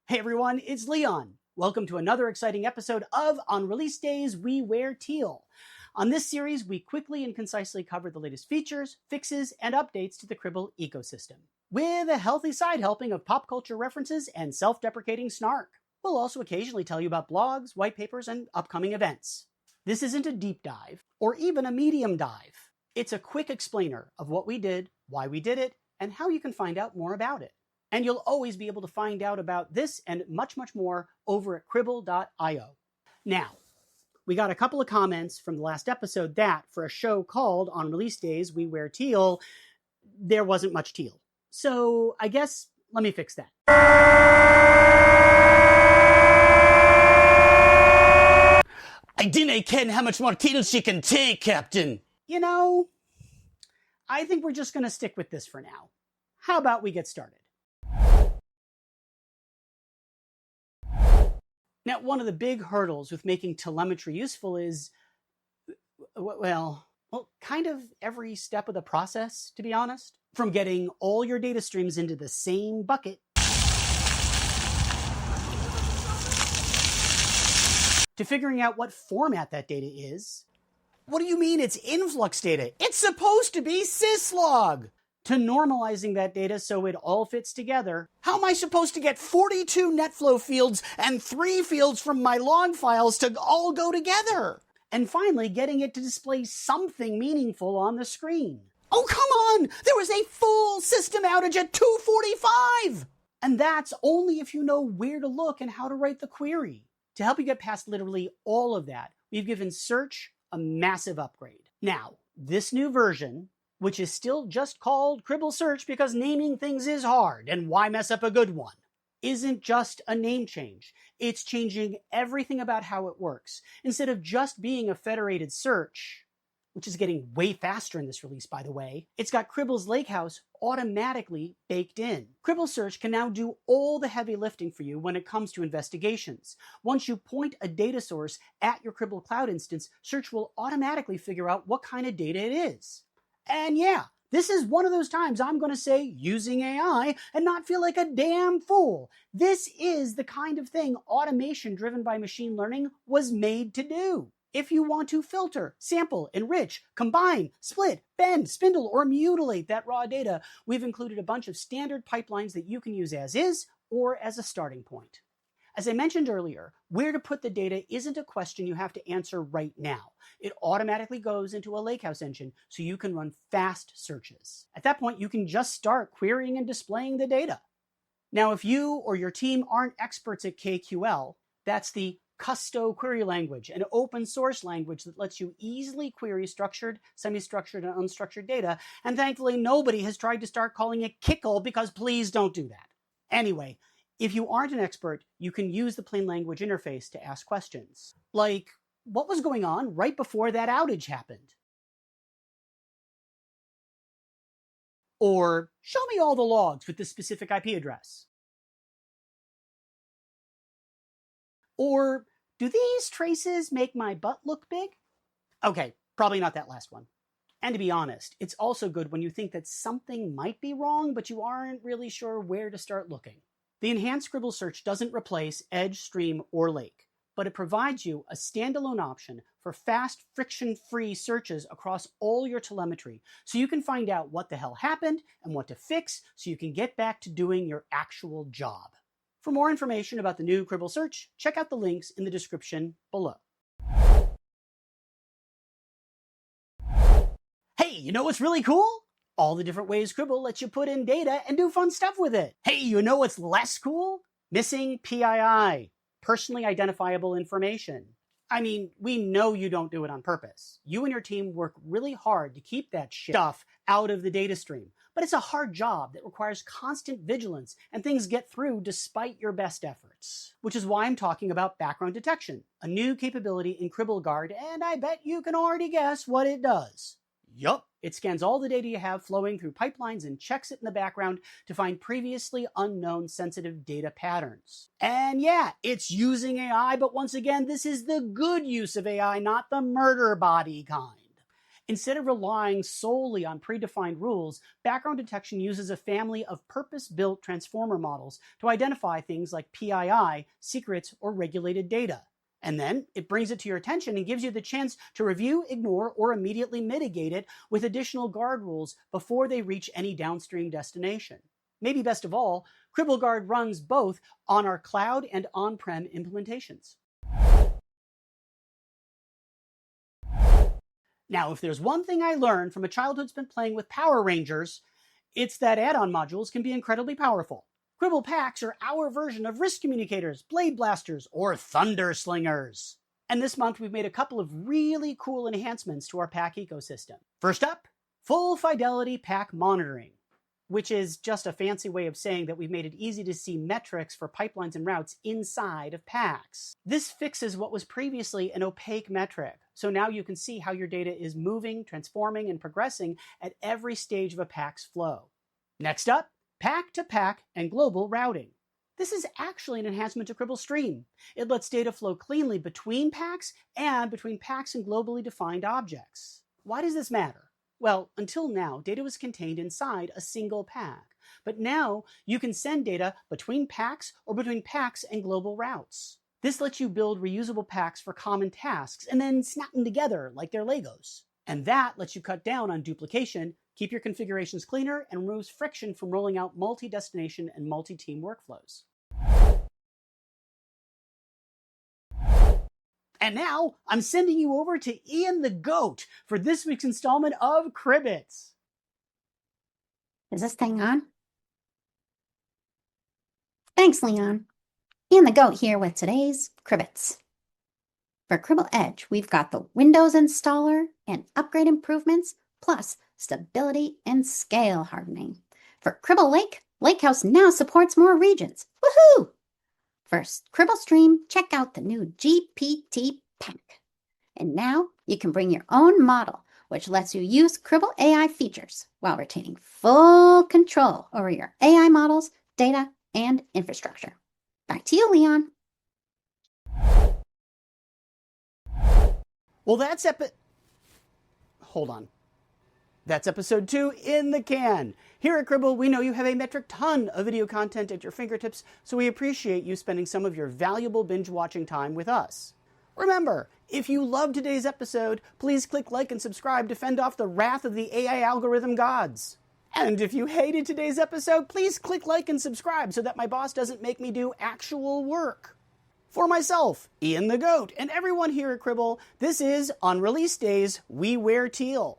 Hey everyone, it's Leon. Welcome to another exciting episode of On Release Days, We Wear Teal. On this series, we quickly and concisely cover the latest features, fixes, and updates to the Cribl ecosystem, with a healthy side helping of pop culture references and self-deprecating snark. We'll also occasionally tell you about blogs, white papers, and upcoming events. This isn't a deep dive, or even a medium dive. It's a quick explainer of what we did, why we did it, and how you can find out more about it. And you'll always be able to find out about this and much, much more over at Cribl.io. Now, we got a couple of comments from the last episode that, for a show called On Release Days, We Wear Teal, there wasn't much teal. So I guess, let me fix that. I dinna ken how much more teal she can take, Captain. You know, I think we're just going to stick with this for now. How about we get started? Now, one of the big hurdles with making telemetry useful is, well, kind of every step of the process, to be honest. From getting all your data streams into the same bucket, to figuring out what format that data is. What do you mean it's influx data? It's supposed to be syslog! To normalizing that data so it all fits together. How am I supposed to get 42 NetFlow fields and 3 fields from my log files to all go together? And finally, getting it to display something meaningful on the screen. Oh, come on! There was a full system outage at 2:45! And that's only if you know where to look and how to write the query. To help you get past literally all of that, we've given Search a massive upgrade. Now, this new version, which is still just called Cribl Search because naming things is hard, and why mess up a good one, isn't just a name change. It's changing everything about how it works. Instead of just being a federated search, which is getting way faster in this release, by the way, it's got Cribl's Lakehouse automatically baked in. Cribl Search can now do all the heavy lifting for you when it comes to investigations. Once you point a data source at your Cribl Cloud instance, Search will automatically figure out what kind of data it is. And yeah, this is one of those times I'm going to say using AI and not feel like a damn fool. This is the kind of thing automation driven by machine learning was made to do. If you want to filter, sample, enrich, combine, split, bend, spindle, or mutilate that raw data, we've included a bunch of standard pipelines that you can use as is or as a starting point. As I mentioned earlier, where to put the data isn't a question you have to answer right now. It automatically goes into a Lakehouse engine so you can run fast searches. At that point, you can just start querying and displaying the data. Now, if you or your team aren't experts at KQL, that's the Kusto query language, an open source language that lets you easily query structured, semi-structured, and unstructured data. And thankfully, nobody has tried to start calling it Kickle because please don't do that. Anyway, if you aren't an expert, you can use the plain language interface to ask questions. Like, what was going on right before that outage happened? Or, show me all the logs with this specific IP address. Or, do these traces make my butt look big? Okay, probably not that last one. And to be honest, it's also good when you think that something might be wrong, but you aren't really sure where to start looking. The enhanced Cribl Search doesn't replace Edge, Stream, or Lake, but it provides you a standalone option for fast, friction-free searches across all your telemetry, so you can find out what the hell happened and what to fix so you can get back to doing your actual job. For more information about the new Cribl Search, check out the links in the description below. Hey, you know what's really cool? All the different ways Cribl lets you put in data and do fun stuff with it. Hey, you know what's less cool? Missing PII, personally identifiable information. I mean, we know you don't do it on purpose. You and your team work really hard to keep that stuff out of the data stream. But it's a hard job that requires constant vigilance, and things get through despite your best efforts. Which is why I'm talking about background detection, a new capability in Cribl Guard, and I bet you can already guess what it does. Yup, it scans all the data you have flowing through pipelines and checks it in the background to find previously unknown sensitive data patterns. And yeah, it's using AI, but once again, this is the good use of AI, not the murder body kind. Instead of relying solely on predefined rules, background detection uses a family of purpose-built transformer models to identify things like PII, secrets, or regulated data. And then it brings it to your attention and gives you the chance to review, ignore, or immediately mitigate it with additional guard rules before they reach any downstream destination. Maybe best of all, Cribl Guard runs both on our cloud and on-prem implementations. Now, if there's one thing I learned from a childhood spent playing with Power Rangers, it's that add-on modules can be incredibly powerful. Cribl Packs are our version of wrist communicators, blade blasters, or thunder slingers. And this month we've made a couple of really cool enhancements to our Pack ecosystem. First up, full fidelity Pack monitoring, which is just a fancy way of saying that we've made it easy to see metrics for pipelines and routes inside of Packs. This fixes what was previously an opaque metric, so now you can see how your data is moving, transforming, and progressing at every stage of a Pack's flow. Next up, Pack-to-Pack and global routing. This is actually an enhancement to Cribl Stream. It lets data flow cleanly between Packs and between Packs and globally defined objects. Why does this matter? Well, until now, data was contained inside a single Pack. But now you can send data between Packs or between Packs and global routes. This lets you build reusable Packs for common tasks and then snap them together like they're Legos. And that lets you cut down on duplication, keep your configurations cleaner, and removes friction from rolling out multi-destination and multi-team workflows. And now, I'm sending you over to Ian the Goat for this week's installment of Cribbits. Is this thing on? Thanks, Leon. Ian the Goat here with today's Cribbits. For Cribl Edge, we've got the Windows installer and upgrade improvements, plus stability and scale hardening. For Cribl Lake, Lakehouse now supports more regions. Woohoo! First, Cribl Stream, check out the new GPT Pack. And now you can bring your own model, which lets you use Cribl AI features while retaining full control over your AI models, data, and infrastructure. Back to you, Leon. Well, that's That's episode 2 in the can. Here at Cribl, we know you have a metric ton of video content at your fingertips, so we appreciate you spending some of your valuable binge-watching time with us. Remember, if you loved today's episode, please click like and subscribe to fend off the wrath of the AI algorithm gods. And if you hated today's episode, please click like and subscribe so that my boss doesn't make me do actual work. For myself, Ian the Goat, and everyone here at Cribl, this is On Release Days, We Wear Teal.